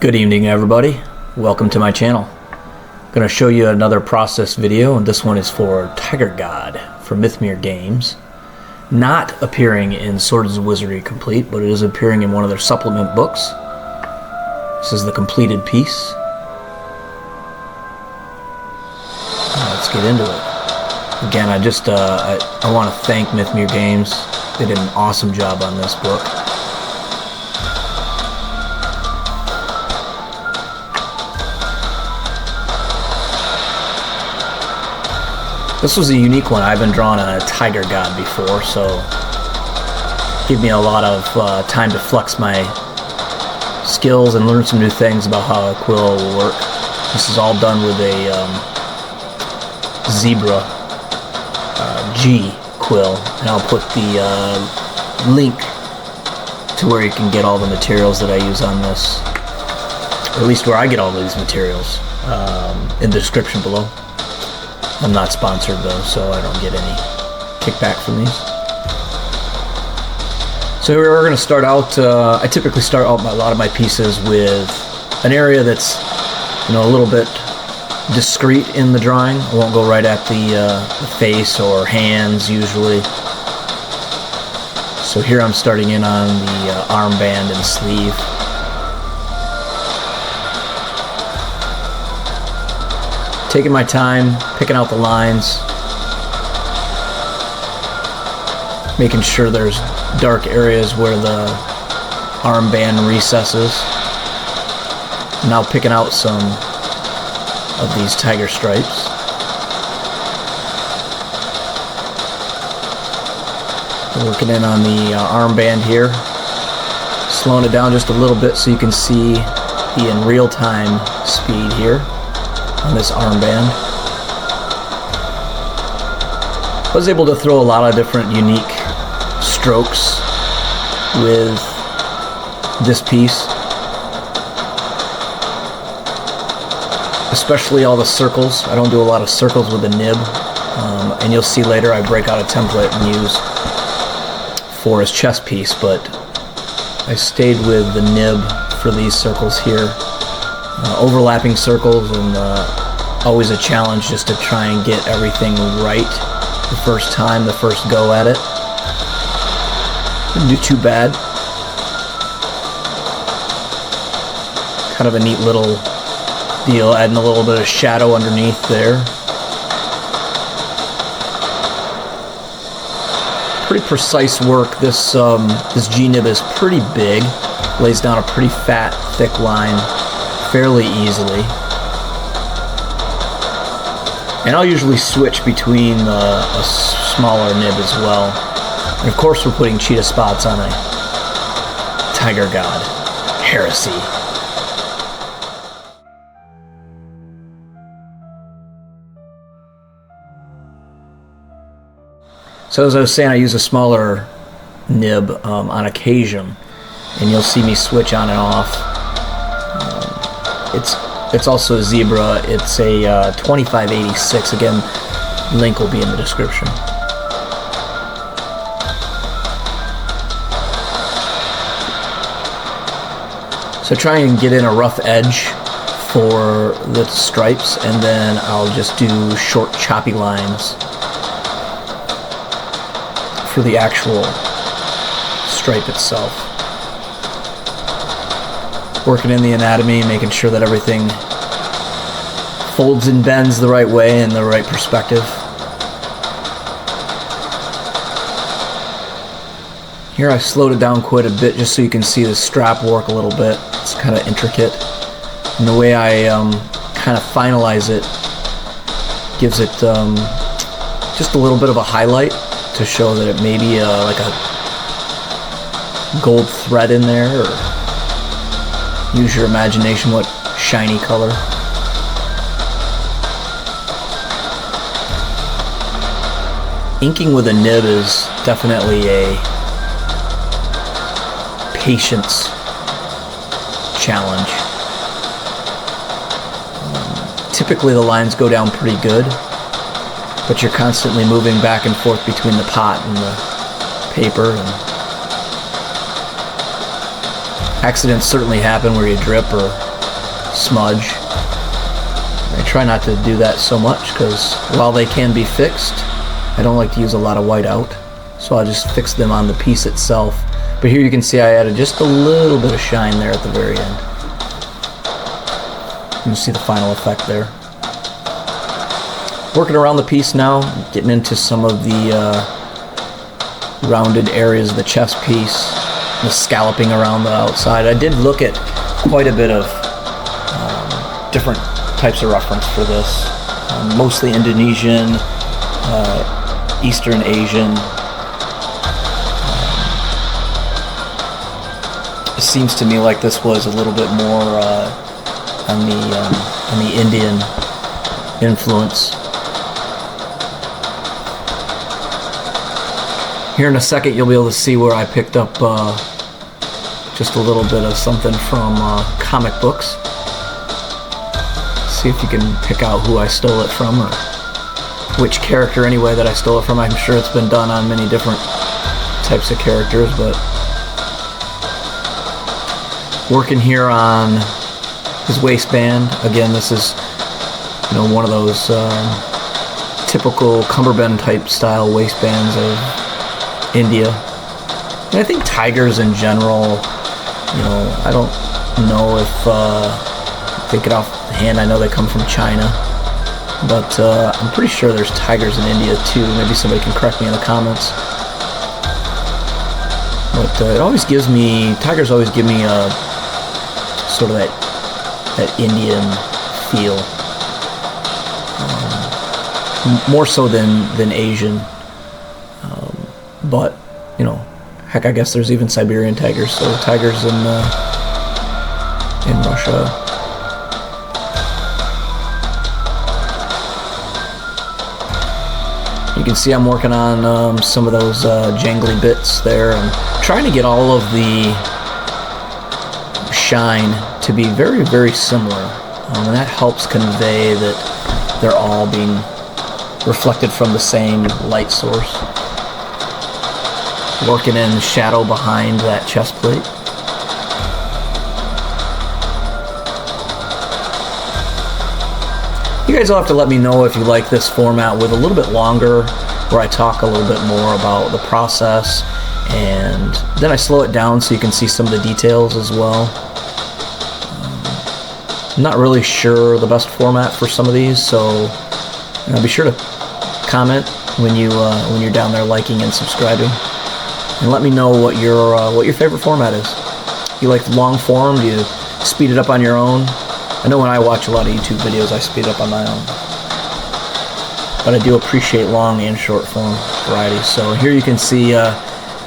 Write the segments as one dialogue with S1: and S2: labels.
S1: Good evening, everybody. Welcome to my channel. I'm going to show you another process video, and this one is for Tiger God for Mythmere Games. Not appearing in Swords and Wizardry Complete, but it is appearing in one of their supplement books. This is the completed piece. Let's get into it. Again, I want to thank Mythmere Games. They did an awesome job on this book. This was a unique one. I haven't drawn a Tiger God before, so gave me a lot of time to flex my skills and learn some new things about how a quill will work. This is all done with a zebra G quill, and I'll put the link to where you can get all the materials that I use on this, or at least where I get all these materials, in the description below. I'm not sponsored though, so I don't get any kickback from these. So we're going to start out, I typically start out a lot of my pieces with an area that's, a little bit discreet in the drawing. I won't go right at the face or hands usually. So here I'm starting in on the armband and sleeve. Taking my time, picking out the lines, making sure there's dark areas where the armband recesses. Now picking out some of these tiger stripes. Working in on the armband here, slowing it down just a little bit so you can see the in real-time speed here on this armband. I was able to throw a lot of different unique strokes with this piece, especially all the circles. I don't do a lot of circles with the nib, and you'll see later I break out a template and use for his chest piece, but I stayed with the nib for these circles here. Overlapping circles, and always a challenge just to try and get everything right the first time, the first go at it. Didn't do too bad. Kind of a neat little deal, adding a little bit of shadow underneath there. Pretty precise work. This G nib is pretty big, lays down a pretty fat, thick line fairly easily, and I'll usually switch between a smaller nib as well. And of course we're putting cheetah spots on a Tiger God heresy. So as I was saying, I use a smaller nib on occasion, and you'll see me switch on and off. It's also a zebra. It's a 2586. Again, link will be in the description. So try and get in a rough edge for the stripes, and then I'll just do short choppy lines for the actual stripe itself. Working in the anatomy, making sure that everything folds and bends the right way in the right perspective. Here I've slowed it down quite a bit just so you can see the strap work a little bit. It's kind of intricate. And the way I kind of finalize it gives it just a little bit of a highlight to show that it may be like a gold thread in there, or use your imagination what shiny color. Inking with a nib is definitely a patience challenge. Typically the lines go down pretty good, but you're constantly moving back and forth between the pot and the paper, and accidents certainly happen where you drip or smudge. I try not to do that so much because while they can be fixed, I don't like to use a lot of whiteout, so I'll just fix them on the piece itself. But here you can see I added just a little bit of shine there at the very end. You can see the final effect there. Working around the piece now, getting into some of the rounded areas of the chest piece, the scalloping around the outside. I did look at quite a bit of different types of reference for this, mostly Indonesian, Eastern Asian. It seems to me like this was a little bit more on the Indian influence. Here in a second you'll be able to see where I picked up just a little bit of something from comic books. See if you can pick out who I stole it from, or which character anyway that I stole it from. I'm sure it's been done on many different types of characters, but working here on his waistband. Again, this is, you know, one of those typical cummerbund type style waistbands of India. And I think tigers in general, you know, I don't know if take it off the hand, I know they come from China, but I'm pretty sure there's tigers in India too. Maybe somebody can correct me in the comments. But it always gives me, tigers always give me a sort of that Indian feel, more so than Asian. But you know, heck, I guess there's even Siberian tigers. So tigers in Russia. You can see I'm working on some of those jangly bits there, and trying to get all of the shine to be very, very similar, and that helps convey that they're all being reflected from the same light source. Working in shadow behind that chest plate. You guys will have to let me know if you like this format with a little bit longer, where I talk a little bit more about the process, and then I slow it down so you can see some of the details as well. I'm not really sure the best format for some of these, so be sure to comment when you're down there liking and subscribing, and let me know what your favorite format is. You like long form? Do you speed it up on your own? I know when I watch a lot of YouTube videos, I speed up on my own, but I do appreciate long and short form variety. So here you can see,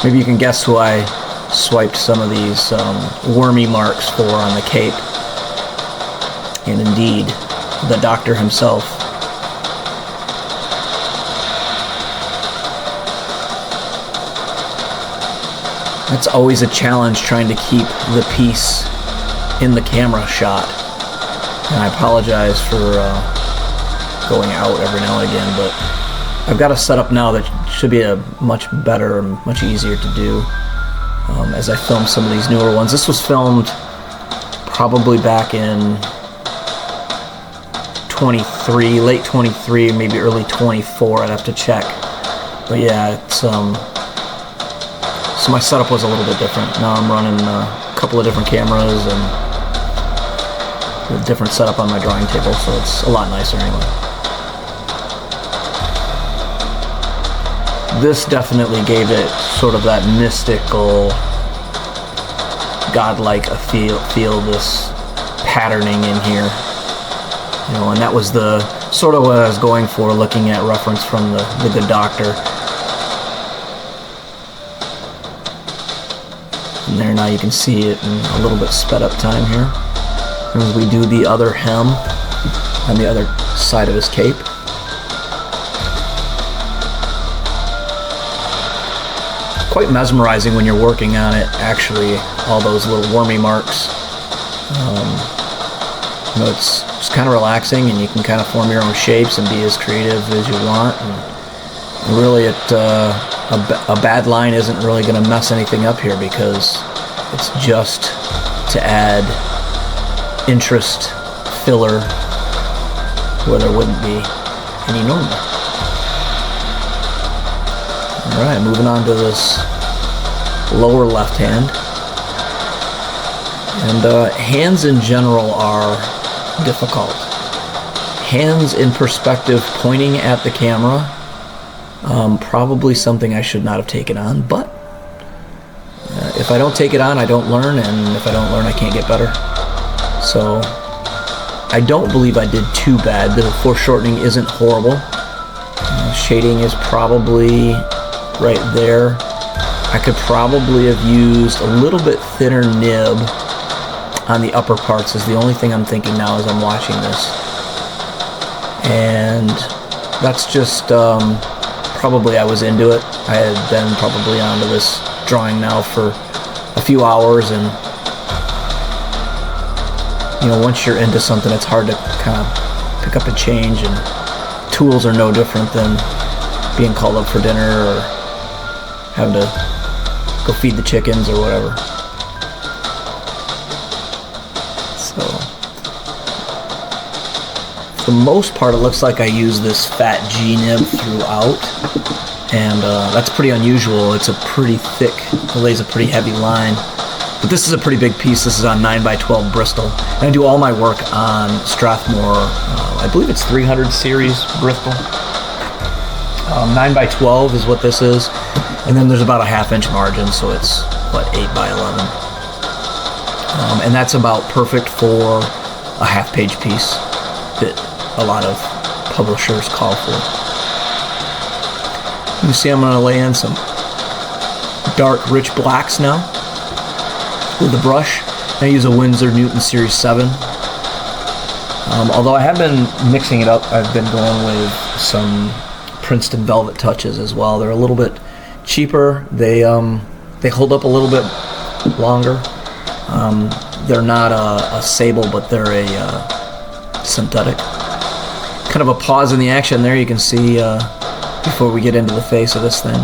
S1: maybe you can guess who I swiped some of these wormy marks for on the cape, and indeed, the Doctor himself. It's always a challenge trying to keep the piece in the camera shot. And I apologize for going out every now and again, but I've got a setup now that should be a much better, much easier to do as I film some of these newer ones. This was filmed probably back in 23, late 23, maybe early 24. I'd have to check. But yeah, it's so my setup was a little bit different. Now I'm running a couple of different cameras and a different setup on my drawing table, so it's a lot nicer anyway. This definitely gave it sort of that mystical, godlike feel, this patterning in here. You know, and that was the sort of what I was going for, looking at reference from the Good Doctor. And there, now you can see it in a little bit sped up time here, as we do the other hem on the other side of his cape. Quite mesmerizing when you're working on it, actually, all those little wormy marks. You know, it's just kind of relaxing, and you can kind of form your own shapes and be as creative as you want. And really, a bad line isn't really going to mess anything up here, because it's just to add interest filler where there wouldn't be any normal. Alright, moving on to this lower left hand. And hands in general are difficult. Hands in perspective pointing at the camera, probably something I should not have taken on, but if I don't take it on, I don't learn, and if I don't learn, I can't get better. So I don't believe I did too bad. The foreshortening isn't horrible. Shading is probably right there. I could probably have used a little bit thinner nib on the upper parts is the only thing I'm thinking now as I'm watching this. And that's just probably I was into it. I had been probably onto this drawing now for a few hours, and you know, once you're into something, it's hard to kind of pick up and change, and tools are no different than being called up for dinner or having to go feed the chickens or whatever. So for the most part, it looks like I use this fat G nib throughout, and that's pretty unusual. It's a pretty thick, it lays a pretty heavy line. But this is a pretty big piece. This is on 9x12 Bristol. And I do all my work on Strathmore, I believe it's 300 series Bristol. 9x12 is what this is. And then there's about a 1/2 inch margin, so it's, what, 8x11. And that's about perfect for a half-page piece that a lot of publishers call for. You see I'm going to lay in some dark, rich blacks now with the brush. I use a Windsor Newton Series 7. Although I have been mixing it up, I've been going with some Princeton Velvet Touches as well. They're a little bit cheaper. They hold up a little bit longer. They're not a Sable, but they're a synthetic. Kind of a pause in the action there, you can see before we get into the face of this thing.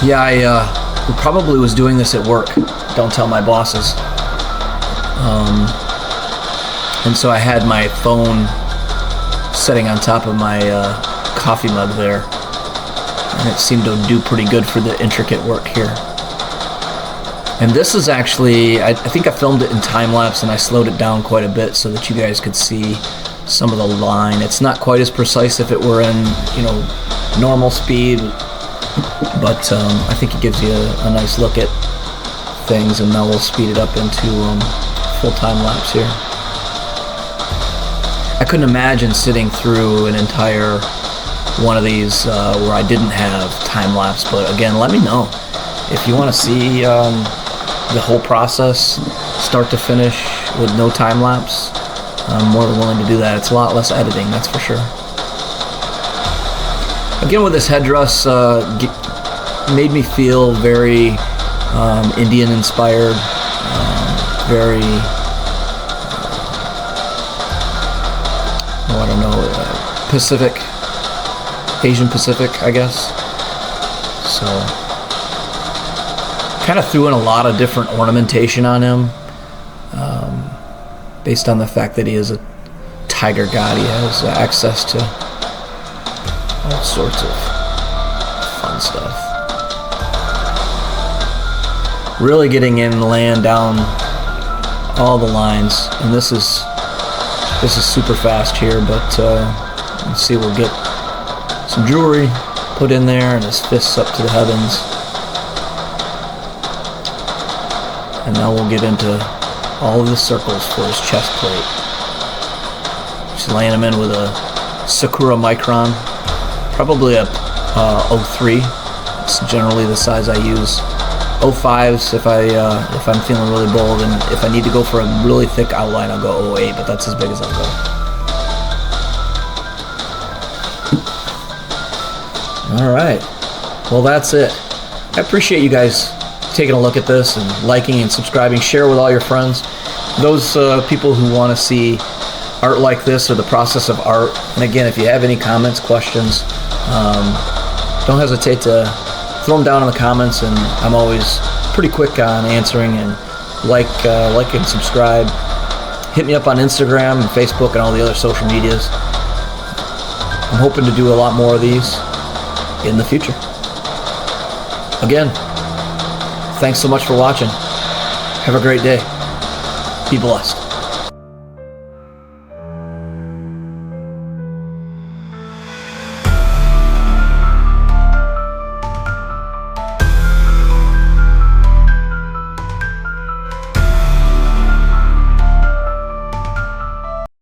S1: Yeah, I probably was doing this at work. Don't tell my bosses. And so I had my phone sitting on top of my coffee mug there, and it seemed to do pretty good for the intricate work here. And this is actually, I think I filmed it in time-lapse, and I slowed it down quite a bit so that you guys could see some of the line. It's not quite as precise if it were in, you know, normal speed, but I think it gives you a nice look at things. And now we'll speed it up into full time-lapse here. I couldn't imagine sitting through an entire one of these where I didn't have time-lapse, but again, let me know if you want to see the whole process start to finish with no time-lapse. I'm more than willing to do that. It's a lot less editing, that's for sure. Again, with this headdress, made me feel very Indian inspired, very I don't know, Pacific, Asian Pacific, I guess. So kind of threw in a lot of different ornamentation on him, based on the fact that he is a tiger god. He has access to all sorts of fun stuff. Really getting in and laying down all the lines, and this is super fast here, but let's see, we'll get some jewelry put in there and his fists up to the heavens. And now we'll get into all of the circles for his chest plate. Just laying him in with a Sakura Micron, probably a 03. It's generally the size I use. 05s if I'm feeling really bold, and if I need to go for a really thick outline, I'll go 08, but that's as big as I'll go. Alright, well that's it. I appreciate you guys taking a look at this and liking and subscribing. Share with all your friends. Those people who want to see art like this or the process of art. And again, if you have any comments, questions, don't hesitate to throw them down in the comments, and I'm always pretty quick on answering. And like and subscribe. Hit me up on Instagram and Facebook and all the other social medias. I'm hoping to do a lot more of these in the future. Again, thanks so much for watching. Have a great day. Be blessed.